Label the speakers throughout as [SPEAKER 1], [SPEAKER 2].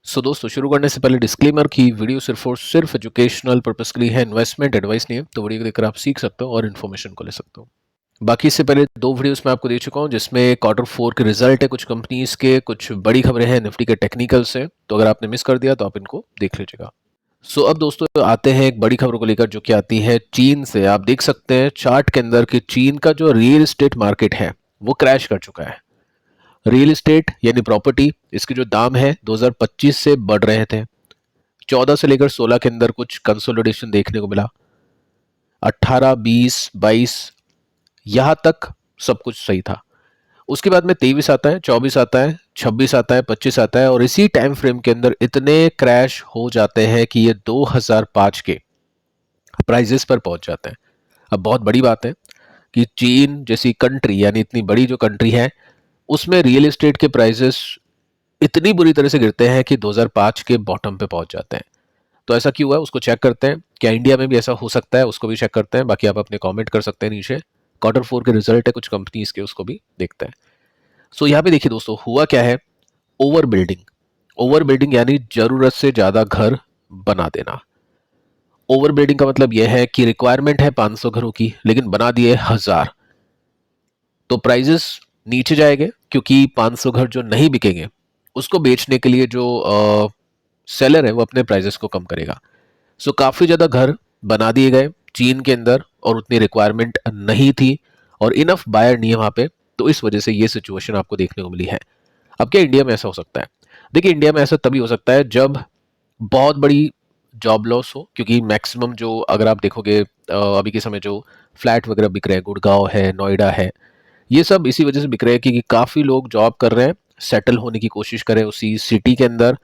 [SPEAKER 1] दोस्तों शुरू करने से पहले डिस्क्लेमर की वीडियो सिर्फ और सिर्फ एजुकेशनल पर्पस के लिए है, इन्वेस्टमेंट एडवाइस नहीं है। तो वीडियो को देखकर आप सीख सकते हो और इन्फॉर्मेशन को ले सकते हो। बाकी इससे पहले दो वीडियोस मैं आपको दे चुका हूं जिसमें क्वार्टर 4 के रिजल्ट है, कुछ कंपनीज के, कुछ बड़ी खबरें हैं निफ्टी के टेक्निकल से। तो अगर आपने मिस कर दिया तो आप इनको देख लीजिएगा। अब दोस्तों आते हैं एक बड़ी खबरों को लेकर जो कि आती है चीन से। आप देख सकते हैं चार्ट के अंदर कि चीन का जो रियल एस्टेट मार्केट है वो क्रैश कर चुका है। रियल एस्टेट यानी प्रॉपर्टी, इसके जो दाम है 2025 से बढ़ रहे थे। 14 से लेकर 16 के अंदर कुछ कंसोलिडेशन देखने को मिला। 18, 20, 22 यहां तक सब कुछ सही था। उसके बाद में 23 आता है, 24 आता है, 26 आता है, 25 आता है, और इसी टाइम फ्रेम के अंदर इतने क्रैश हो जाते हैं कि ये 2005 के प्राइजेस पर पहुंच जाते हैं। अब बहुत बड़ी बात है कि चीन जैसी कंट्री, यानी इतनी बड़ी जो कंट्री है, उसमें रियल एस्टेट के प्राइजेस इतनी बुरी तरह से गिरते हैं कि 2005 के बॉटम पे पहुंच जाते हैं। तो ऐसा क्यों हुआ उसको चेक करते हैं। क्या इंडिया में भी ऐसा हो सकता है, उसको भी चेक करते हैं। बाकी आप अपने कमेंट कर सकते हैं नीचे। क्वार्टर 4 के रिजल्ट है कुछ कंपनीज के, उसको भी देखते हैं। यहाँ पे देखिए दोस्तों, हुआ क्या है। Over building. ओवर बिल्डिंग यानी जरूरत से ज्यादा घर बना देना। ओवर बिल्डिंग का मतलब यह है कि रिक्वायरमेंट है 500 घरों की, लेकिन बना दिए 1000। तो प्राइजेस नीचे जाएंगे क्योंकि 500 घर जो नहीं बिकेंगे उसको बेचने के लिए जो सेलर है वो अपने प्राइजेस को कम करेगा। काफी ज्यादा घर बना दिए गए चीन के अंदर, और उतनी रिक्वायरमेंट नहीं थी और इनफ बायर नहीं है वहां पे। तो इस वजह से ये सिचुएशन आपको देखने को मिली है। अब क्या इंडिया में ऐसा हो सकता है? देखिए, इंडिया में ऐसा तभी हो सकता है जब बहुत बड़ी जॉब लॉस हो, क्योंकि मैक्सिमम जो अगर आप देखोगे अभी के समय जो फ्लैट वगैरह बिक रहे हैं, गुड़गांव है, नोएडा है, ये सब इसी वजह से बिक रहे हैं क्योंकि काफी लोग जॉब कर रहे हैं, सेटल होने की कोशिश कर रहे हैं उसी सिटी के अंदर।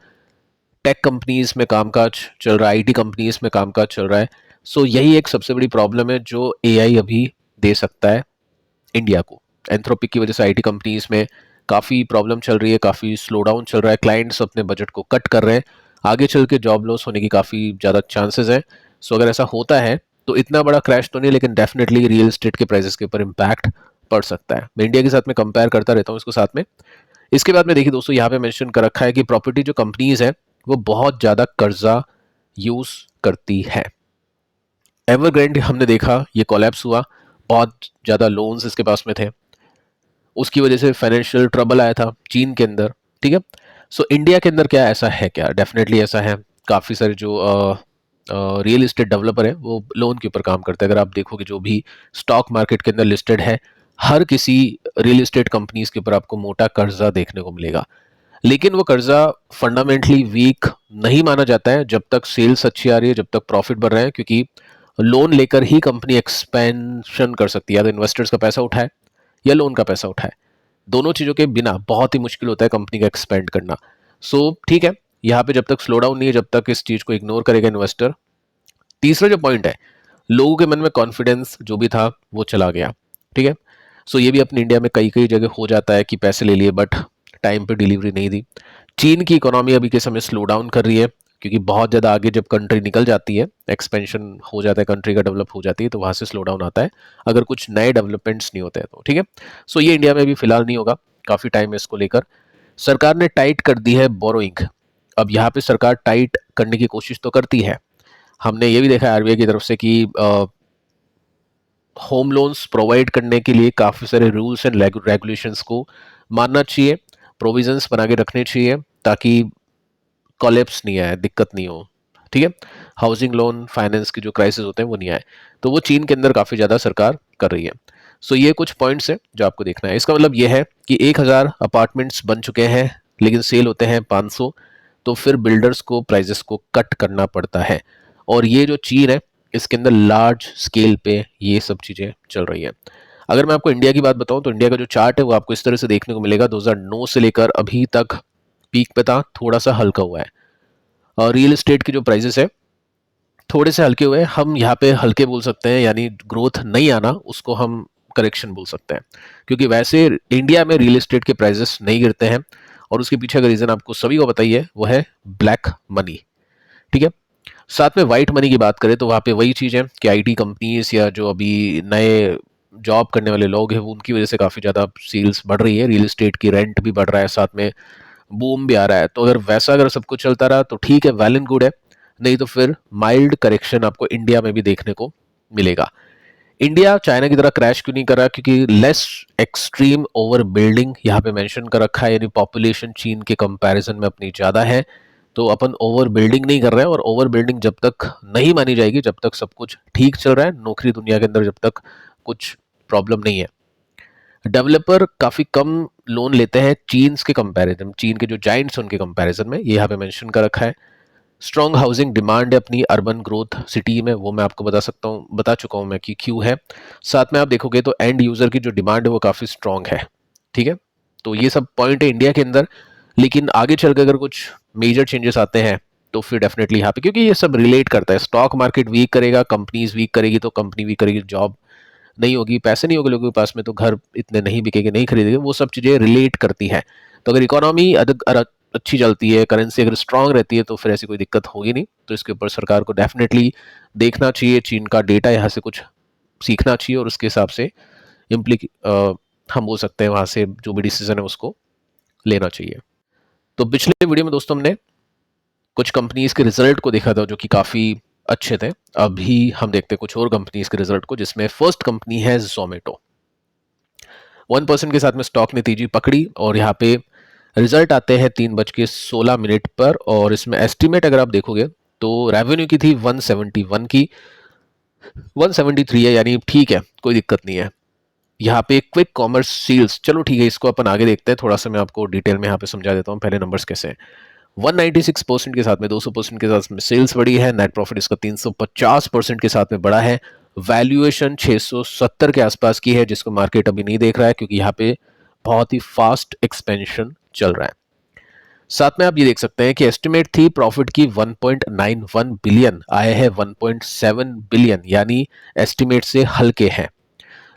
[SPEAKER 1] टेक कंपनीज में कामकाज चल रहा है, आईटी कंपनीज में कामकाज चल रहा है। यही एक सबसे बड़ी प्रॉब्लम है जो एआई अभी दे सकता है इंडिया को। एंथ्रोपिक की वजह से आईटी कंपनीज में काफ़ी प्रॉब्लम चल रही है, काफ़ी स्लो डाउन चल रहा है, क्लाइंट्स अपने बजट को कट कर रहे हैं। आगे चल के जॉब लॉस होने की काफ़ी ज़्यादा चांसेस हैं। अगर ऐसा होता है तो इतना बड़ा क्रैश तो नहीं, लेकिन डेफिनेटली रियल एस्टेट के प्राइसेस के ऊपर इम्पैक्ट पड़ सकता है। मैं इंडिया के साथ में कंपेयर करता रहता हूँ इसको साथ में। इसके बाद में देखिए दोस्तों, यहाँ पे मेंशन कर रखा है कि प्रॉपर्टी जो कंपनीज है वो बहुत ज़्यादा कर्जा यूज़ करती है। एवरग्रैंड हमने देखा ये कोलैप्स हुआ, बहुत ज़्यादा लोन्स इसके पास में थे, उसकी वजह से फाइनेंशियल ट्रबल आया था चीन के अंदर। ठीक है। इंडिया के अंदर क्या ऐसा है? क्या डेफिनेटली ऐसा है। काफ़ी सारे जो रियल एस्टेट डेवलपर है वो लोन के ऊपर काम करते हैं। अगर आप देखोगे जो भी स्टॉक मार्केट के अंदर लिस्टेड है, हर किसी रियल एस्टेट कंपनीज के ऊपर आपको मोटा कर्जा देखने को मिलेगा। लेकिन वो कर्जा फंडामेंटली वीक नहीं माना जाता है जब तक सेल्स अच्छी आ रही है, जब तक प्रॉफिट बढ़ रहे हैं, क्योंकि लोन लेकर ही कंपनी एक्सपेंशन कर सकती है। या तो इन्वेस्टर्स का पैसा उठाए या लोन का पैसा उठाए, दोनों चीज़ों के बिना बहुत ही मुश्किल होता है कंपनी का एक्सपेंड करना। ठीक है, यहाँ पे जब तक स्लो डाउन नहीं है, जब तक इस चीज़ को इग्नोर करेगा इन्वेस्टर। तीसरा जो पॉइंट है, लोगों के मन में कॉन्फिडेंस जो भी था वो चला गया। ठीक है। ये भी अपने इंडिया में कई कई जगह हो जाता है कि पैसे ले लिए बट टाइम पे डिलीवरी नहीं दी। चीन की इकोनॉमी अभी के समय स्लो डाउन कर रही है क्योंकि बहुत ज़्यादा आगे जब कंट्री निकल जाती है, एक्सपेंशन हो जाता है, कंट्री का डेवलप हो जाती है, तो वहाँ से स्लो डाउन आता है अगर कुछ नए डेवलपमेंट्स नहीं होते हैं तो। ठीक है। ये इंडिया में भी फिलहाल नहीं होगा, काफ़ी टाइम है इसको लेकर। सरकार ने टाइट कर दी है बोरोइंग। अब यहाँ पे सरकार टाइट करने की कोशिश तो करती है। हमने ये भी देखा है आरबीआई की तरफ से कि होम लोन्स प्रोवाइड करने के लिए काफ़ी सारे रूल्स एंड रेगुलेशंस को मानना चाहिए, प्रोविजंस बना के रखने चाहिए ताकि कॉलेप्स नहीं आए, दिक्कत नहीं हो। ठीक है। हाउसिंग लोन फाइनेंस की जो क्राइसिस होते हैं वो नहीं आए। तो वो चीन के अंदर काफ़ी ज़्यादा सरकार कर रही है। ये कुछ पॉइंट्स हैं जो आपको देखना है। इसका मतलब ये है कि 1000 अपार्टमेंट्स बन चुके हैं लेकिन सेल होते हैं 500। तो फिर बिल्डर्स को प्राइजेस को कट करना पड़ता है, और ये जो चीन है इसके अंदर लार्ज स्केल पे ये सब चीज़ें चल रही है। अगर मैं आपको इंडिया की बात बताऊं तो इंडिया का जो चार्ट है वो आपको इस तरह से देखने को मिलेगा। 2009 से लेकर अभी तक पीक पे था, थोड़ा सा हल्का हुआ है। और रियल एस्टेट के जो प्राइजेस है थोड़े से हल्के हुए हैं। हम यहाँ पे हल्के बोल सकते हैं, यानी ग्रोथ नहीं आना उसको हम करेक्शन बोल सकते हैं, क्योंकि वैसे इंडिया में रियल एस्टेट के प्राइजेस नहीं गिरते हैं। और उसके पीछे का रीजन आपको सभी को बताइए, वो है ब्लैक मनी। ठीक है। साथ में वाइट मनी की बात करें तो वहाँ पे वही चीज़ है कि आईटी कंपनीज या जो अभी नए जॉब करने वाले लोग हैं वो उनकी वजह से काफ़ी ज़्यादा सेल्स बढ़ रही है, रियल एस्टेट की रेंट भी बढ़ रहा है, साथ में बूम भी आ रहा है। तो अगर सब कुछ चलता रहा तो ठीक है, वेल एंड गुड है, नहीं तो फिर माइल्ड करेक्शन आपको इंडिया में भी देखने को मिलेगा। इंडिया चाइना की तरह क्रैश क्यों नहीं कर रहा? क्योंकि लेस एक्सट्रीम ओवर बिल्डिंग यहाँ पे मेंशन कर रखा है, यानी पॉपुलेशन चीन के कंपैरिजन में अपनी ज़्यादा है, तो अपन ओवर बिल्डिंग नहीं कर रहे हैं। और ओवर बिल्डिंग जब तक नहीं मानी जाएगी, जब तक सब कुछ ठीक चल रहा है नौकरी दुनिया के अंदर, जब तक कुछ प्रॉब्लम नहीं है। डेवलपर काफ़ी कम लोन लेते हैं चीन के कंपैरिजन, चीन के जो जाइंट्स उनके कंपैरिजन में, ये यहाँ पे मेंशन कर रखा है। स्ट्रॉन्ग हाउसिंग डिमांड है अपनी अर्बन ग्रोथ सिटी में, वो मैं आपको बता चुका हूँ मैं कि क्यों है। साथ में आप देखोगे तो एंड यूज़र की जो डिमांड है वो काफ़ी स्ट्रॉन्ग है, ठीक है। तो ये सब पॉइंट है इंडिया के अंदर, लेकिन आगे चल के अगर कुछ मेजर चेंजेस आते हैं तो फिर डेफिनेटली यहाँ पे, क्योंकि ये सब रिलेट करता है, स्टॉक मार्केट वीक करेगा, कंपनीज वीक करेगी तो कंपनी वीक करेगी, जॉब नहीं होगी, पैसे नहीं होंगे लोगों के पास में तो घर इतने नहीं बिकेंगे, नहीं खरीदेंगे, वो सब चीज़ें रिलेट करती हैं। तो अगर इकोनॉमी अच्छी चलती है, करेंसी अगर स्ट्रांग रहती है, तो फिर ऐसी कोई दिक्कत होगी नहीं। तो इसके ऊपर सरकार को डेफिनेटली देखना चाहिए, चीन का डेटा यहाँ से कुछ सीखना चाहिए और उसके हिसाब से हम बोल सकते हैं वहाँ से जो भी डिसीजन है उसको लेना चाहिए। तो पिछले वीडियो में दोस्तों हमने कुछ कंपनीज के रिजल्ट को देखा था जो कि काफ़ी अच्छे थे। अभी हम देखते हैं कुछ और कंपनीज के रिजल्ट को, जिसमें फर्स्ट कंपनी है जोमेटो। 1% के साथ में स्टॉक ने तेजी पकड़ी और यहाँ पे रिजल्ट आते हैं 3:16 पर, और इसमें एस्टिमेट अगर आप देखोगे तो रेवेन्यू की थी 171 की, 173 है, यानी ठीक है, कोई दिक्कत नहीं है। यहाँ पे क्विक कॉमर्स सेल्स, चलो ठीक है, इसको अपन आगे देखते हैं, थोड़ा सा मैं आपको डिटेल में यहाँ पे समझा देता हूँ पहले नंबर्स कैसे हैं। 196% के साथ में 200% के साथ में सेल्स बढ़ी है, नेट प्रॉफिट इसका 350% के साथ में बढ़ा है, वैल्यूएशन 670 के आसपास की है, जिसको मार्केट अभी नहीं देख रहा है क्योंकि यहाँ पे बहुत ही फास्ट एक्सपेंशन चल रहा है। साथ में आप ये देख सकते हैं कि एस्टिमेट थी प्रॉफिट की 1.91 बिलियन, आए हैं 1.7 बिलियन, यानी एस्टिमेट से हल्के हैं।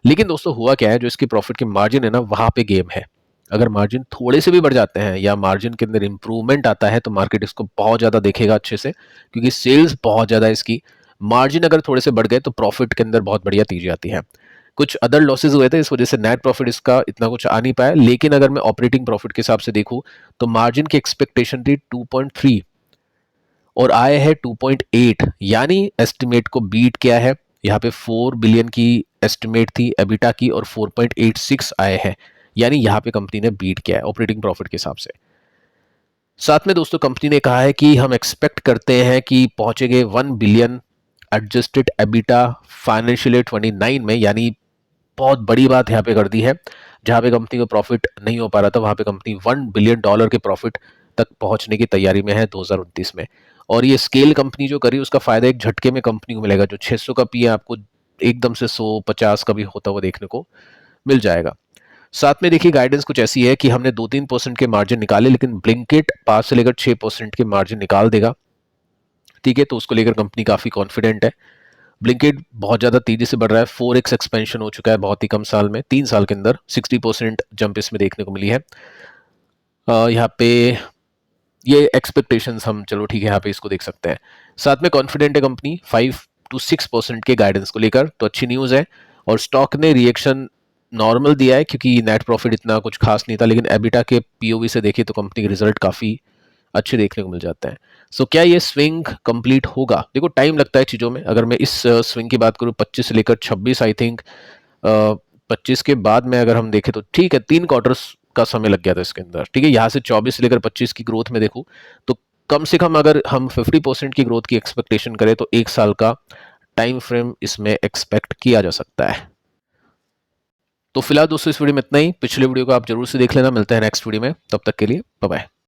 [SPEAKER 1] लेकिन दोस्तों हुआ क्या है, जो इसकी प्रॉफिट की मार्जिन है ना, वहां पे गेम है। अगर मार्जिन थोड़े से भी बढ़ जाते हैं या मार्जिन के अंदर इंप्रूवमेंट आता है तो मार्केट इसको बहुत ज़्यादा देखेगा अच्छे से, क्योंकि सेल्स बहुत ज़्यादा है इसकी। मार्जिन अगर थोड़े से बढ़ गए तो प्रॉफिट के अंदर बहुत बढ़िया तेजी आती है। कुछ अदर लॉसेज हुए थे, इस वजह से नेट प्रॉफिट इसका इतना कुछ आ नहीं पाया, लेकिन अगर मैं ऑपरेटिंग प्रॉफिट के हिसाब से देखूं तो मार्जिन की एक्सपेक्टेशन थी 2.3 और आए है 2.8, यानी एस्टिमेट को बीट किया है। यहाँ पे 4 बिलियन की एस्टिमेट थी एबिटा की और 4.86 आए हैं, यानी यहाँ पे कंपनी ने बीट किया है ऑपरेटिंग प्रॉफिट के हिसाब से। साथ में दोस्तों कंपनी ने कहा है कि हम एक्सपेक्ट करते हैं कि पहुंचेंगे 1 billion adjusted EBITDA financial year 29 में, यानी बहुत बड़ी बात यहाँ पे कर दी है। जहाँ पे कंपनी को प्रॉफिट नहीं हो पा रहा था, वहाँ पे कंपनी $1 बिलियन के प्रॉफिट तक पहुंचने की तैयारी में है 2029 में। और ये स्केल कंपनी जो करी उसका फायदा एक झटके में कंपनी को मिलेगा। जो 600 का पी है आपको एकदम से 150 का भी होता हुआ देखने को मिल जाएगा। साथ में देखिए गाइडेंस कुछ ऐसी है कि हमने 2-3% के मार्जिन निकाले, लेकिन ब्लिंकिट 5 से लेकर 6% के मार्जिन निकाल देगा, ठीक है। तो उसको लेकर कंपनी काफ़ी कॉन्फिडेंट है। ब्लिंकिट बहुत ज़्यादा तेजी से बढ़ रहा है, 4x एक्सपेंशन हो चुका है बहुत ही कम साल में, 3 साल के अंदर 60% जंप इसमें देखने को मिली है। यहाँ पे ये एक्सपेक्टेशंस हम, चलो ठीक है, यहाँ पे इसको देख सकते हैं। साथ में कॉन्फिडेंट है कंपनी 5 to 6% के गाइडेंस को लेकर, तो अच्छी न्यूज़ है। और स्टॉक ने रिएक्शन नॉर्मल दिया है क्योंकि नेट प्रॉफिट इतना कुछ खास नहीं था, लेकिन एबिटा के पीओवी से देखिए तो कंपनी के रिजल्ट काफ़ी अच्छे देखने को मिल जाते हैं। सो क्या ये स्विंग कंप्लीट होगा? देखो टाइम लगता है चीज़ों में। अगर मैं इस स्विंग की बात करूँ 25 से लेकर 26, आई थिंक 25 के बाद में अगर हम देखें तो ठीक है, 3 क्वार्टर्स का समय लग गया था इसके अंदर, ठीक है। यहाँ से 24 से लेकर 25 की ग्रोथ में देखूँ तो कम से कम अगर हम 50% की ग्रोथ की एक्सपेक्टेशन करें तो 1 साल का टाइम फ्रेम इसमें एक्सपेक्ट किया जा सकता है। तो फिलहाल दोस्तों इस वीडियो में इतना ही। पिछले वीडियो को आप जरूर से देख लेना। मिलते हैं नेक्स्ट वीडियो में, तब तक के लिए बाय बाय।